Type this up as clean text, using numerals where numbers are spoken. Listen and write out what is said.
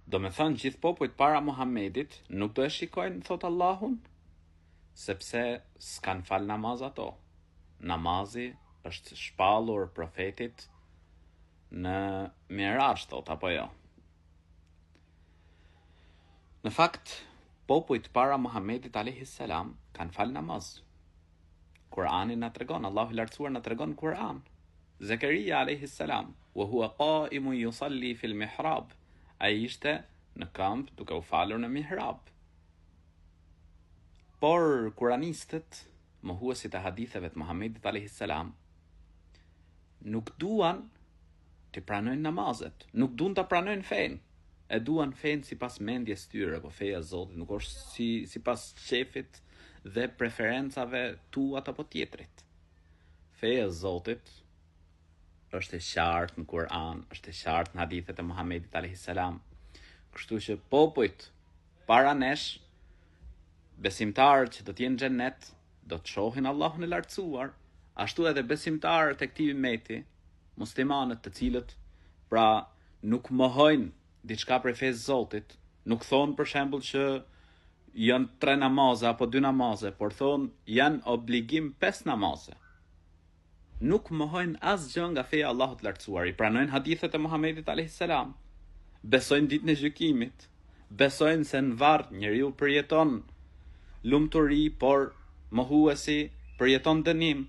Do me thënë gjithë popujt para Muhamedit nuk do e shikojnë, thot Allahun, sepse s'kan fal namaz ato. Namazi është shpallur profetit në Miraç, thot, apo jo. Në fakt, popujt para Muhamedit alayhis salam kanë fal namaz. Kurani na tregon, Allahu i lartësuar na tregon Kur'an. Zakaria alayhis salam, wa huwa qa'imun yusalli fil mihrab. Ai ishte në këmbë duke u falur në mihrab. Por kuranistët, mohuesit e haditheve të Muhamedit alayhis salam, nuk duan të pranojnë namazet, nuk duan të pranojnë fenë. E duan fenë sipas mendjes tyre, po feja e Zotit nuk është sipas qefit dhe preferencave tuat apo tjetrit. Feja e Zotit është e qartë në Kur'an, është e qartë në hadithet e Muhamedit alayhis salam. Kështu që popujt para nesh, besimtarët që do të jenë në xhennet, do të shohin Allahun e lartësuar, ashtu edhe besimtarët e këtij ummeti, muslimanët të cilët pra nuk mohojnë diçka prej fesë Zotit, nuk thonë për shembull që janë 3 namaze apo 2 namaze, por thonë janë obligim 5 namaze. Nuk mohojnë asgjë nga feja e Allahut lartësuar, i pranojnë hadithet e Muhamedit alayhis salam, besojnë ditën e gjykimit, besojnë se në varr njeriu përjeton lumturi, por mohuesi përjeton dënim.